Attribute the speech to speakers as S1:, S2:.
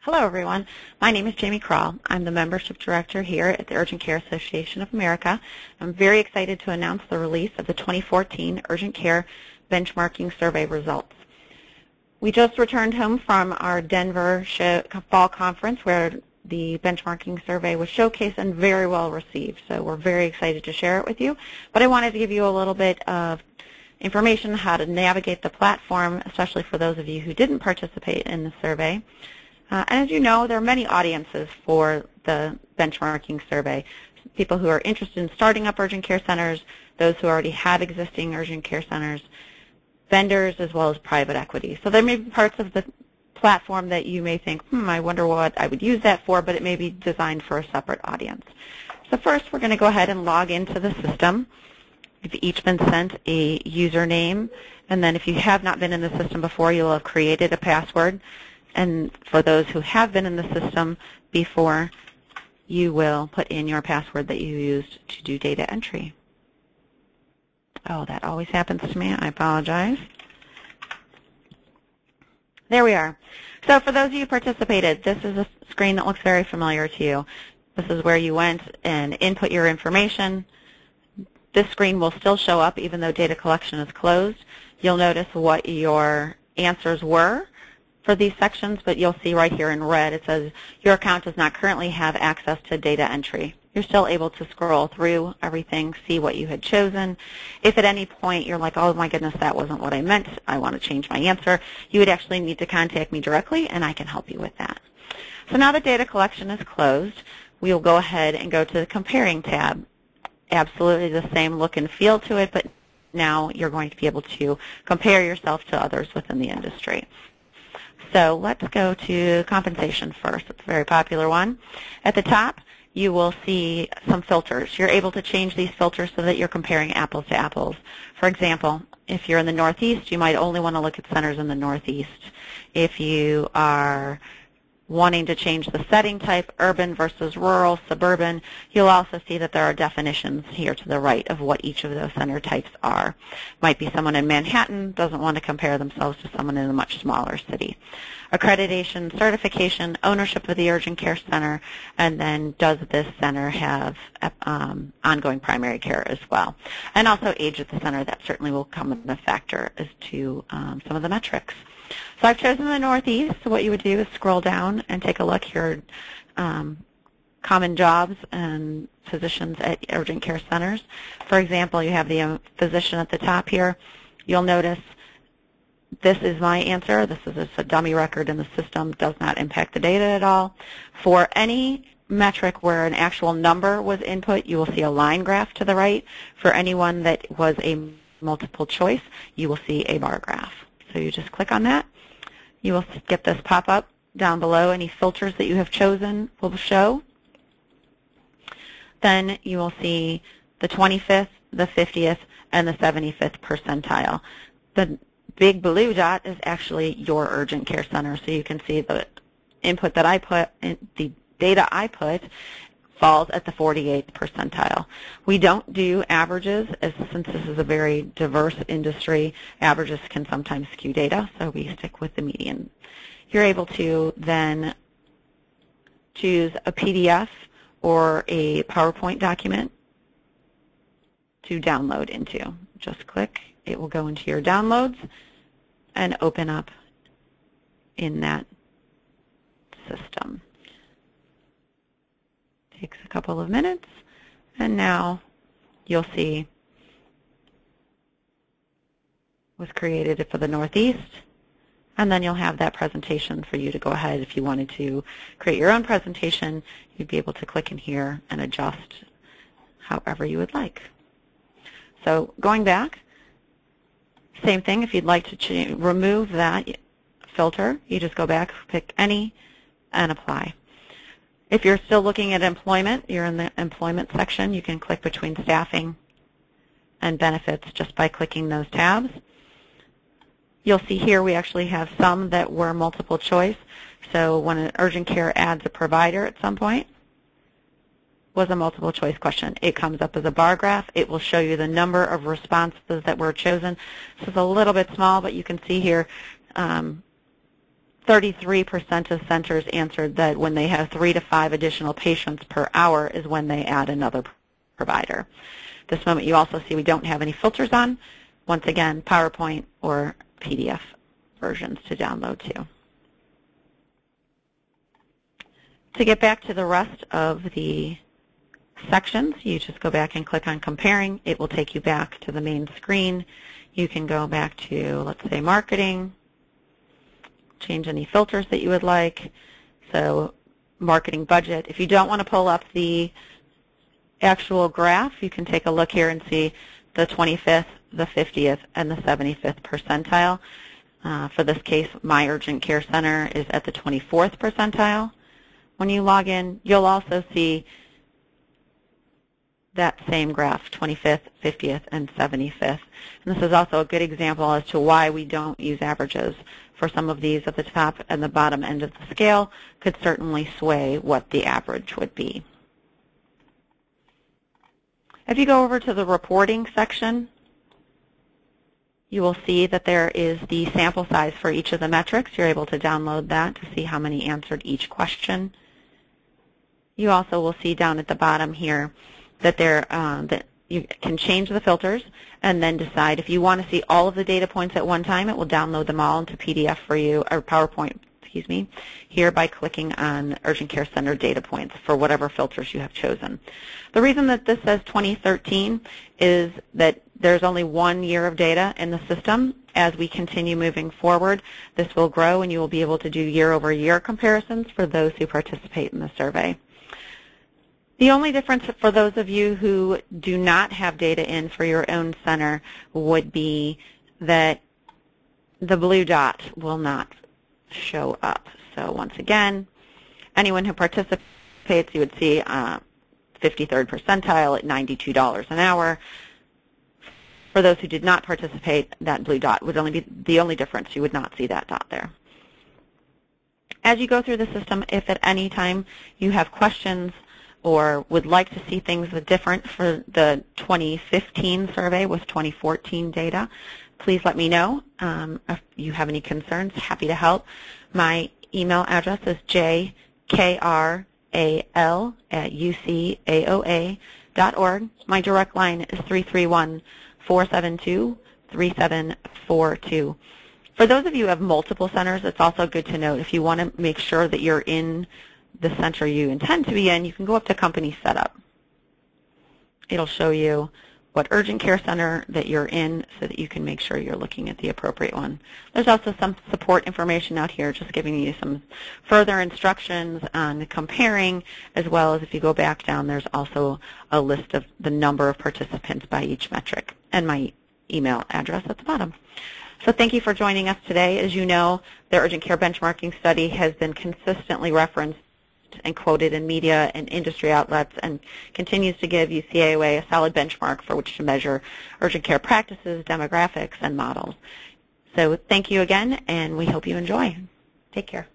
S1: Hello, everyone. My name is Jamie Krall. I'm the Membership Director here at the Urgent Care Association of America. I'm very excited to announce the release of the 2014 Urgent Care Benchmarking Survey results. We just returned home from our Denver Fall Conference where the benchmarking survey was showcased and very well received, so we're very excited to share it with you. But I wanted to give you a little bit of information on how to navigate the platform, especially for those of you who didn't participate in the survey. And as you know, there are many audiences for the benchmarking survey. People who are interested in starting up urgent care centers, those who already have existing urgent care centers, vendors, as well as private equity. So there may be parts of the platform that you may think, I wonder what I would use that for, but it may be designed for a separate audience. So first, we're going to go ahead and log into the system. You've each been sent a username, and then if you have not been in the system before, you'll have created a password. And for those who have been in the system before, you will put in your password that you used to do data entry. Oh, that always happens to me. I apologize. There we are. So for those of you who participated, this is a screen that looks very familiar to you. This is where you went and input your information. This screen will still show up even though data collection is closed. You'll notice what your answers were for these sections, but you'll see right here in red it says your account does not currently have access to data entry. You're still able to scroll through everything, see what you had chosen. If at any point you're like, oh my goodness, that wasn't what I meant, I want to change my answer, you would actually need to contact me directly and I can help you with that. So now that data collection is closed, we will go ahead and go to the comparing tab. Absolutely the same look and feel to it, but now you're going to be able to compare yourself to others within the industry. So let's go to compensation first. It's a very popular one. At the top, you will see some filters. You're able to change these filters so that you're comparing apples to apples. For example, if you're in the Northeast, you might only want to look at centers in the Northeast. If you are wanting to change the setting type, urban versus rural, suburban, you'll also see that there are definitions here to the right of what each of those center types are. Might be someone in Manhattan doesn't want to compare themselves to someone in a much smaller city. Accreditation, certification, ownership of the urgent care center, and then does this center have ongoing primary care as well. And also age of the center, that certainly will come in a factor as to some of the metrics. So I've chosen the Northeast. So what you would do is scroll down and take a look here at common jobs and positions at urgent care centers. For example, you have the physician at the top here. You'll notice this is my answer. This is a dummy record in the system. Does not impact the data at all. For any metric where an actual number was input, you will see a line graph to the right. For anyone that was a multiple choice, you will see a bar graph. So you just click on that. You will get this pop-up down below. Any filters that you have chosen will show. Then you will see the 25th, the 50th, and the 75th percentile. The big blue dot is actually your urgent care center, so you can see the input that I put, the data I put, falls at the 48th percentile. We don't do averages, since this is a very diverse industry. Averages can sometimes skew data, so we stick with the median. You're able to then choose a PDF or a PowerPoint document to download into. Just click. It will go into your downloads and open up in that system. Takes a couple of minutes, and now you'll see was created for the Northeast, and then you'll have that presentation for you to go ahead. If you wanted to create your own presentation, you'd be able to click in here and adjust however you would like. So going back, same thing. If you'd like to remove that filter, you just go back, pick any, and apply. If you're still looking at employment, you're in the employment section. You can click between staffing and benefits just by clicking those tabs. You'll see here we actually have some that were multiple choice. So when an urgent care adds a provider at some point, was a multiple choice question. It comes up as a bar graph. It will show you the number of responses that were chosen. This is a little bit small, but you can see here 30% 33% of centers answered that when they have 3 to 5 additional patients per hour is when they add another provider. This moment you also see we don't have any filters on. Once again, PowerPoint or PDF versions to download too. To get back to the rest of the sections, you just go back and click on comparing. It will take you back to the main screen. You can go back to, let's say, marketing, change any filters that you would like. So marketing budget. If you don't want to pull up the actual graph, you can take a look here and see the 25th, the 50th, and the 75th percentile. For this case, my urgent care center is at the 24th percentile. When you log in, you'll also see that same graph, 25th, 50th, and 75th. And this is also a good example as to why we don't use averages. For some of these at the top and the bottom end of the scale could certainly sway what the average would be. If you go over to the reporting section, you will see that there is the sample size for each of the metrics. You're able to download that to see how many answered each question. You also will see down at the bottom here that that you can change the filters and then decide if you want to see all of the data points at one time. It will download them all into PDF for you, or PowerPoint, excuse me, here by clicking on Urgent Care Center data points for whatever filters you have chosen. The reason that this says 2013 is that there's only 1 year of data in the system. As we continue moving forward, this will grow and you will be able to do year-over-year comparisons for those who participate in the survey. The only difference for those of you who do not have data in for your own center would be that the blue dot will not show up. So once again, anyone who participates, you would see 53rd percentile at $92 an hour. For those who did not participate, that blue dot would only be the only difference. You would not see that dot there. As you go through the system, if at any time you have questions or would like to see things different for the 2015 survey with 2014 data, please let me know. If you have any concerns, happy to help. My email address is jkral@ucaoa.org. My direct line is 331-472-3742. For those of you who have multiple centers, it's also good to note if you want to make sure that you're in the center you intend to be in, you can go up to Company Setup. It'll show you what urgent care center that you're in so that you can make sure you're looking at the appropriate one. There's also some support information out here just giving you some further instructions on comparing, as well as if you go back down, there's also a list of the number of participants by each metric and my email address at the bottom. So thank you for joining us today. As you know, the urgent care benchmarking study has been consistently referenced and quoted in media and industry outlets and continues to give UCAOA a solid benchmark for which to measure urgent care practices, demographics, and models. So thank you again, and we hope you enjoy. Take care.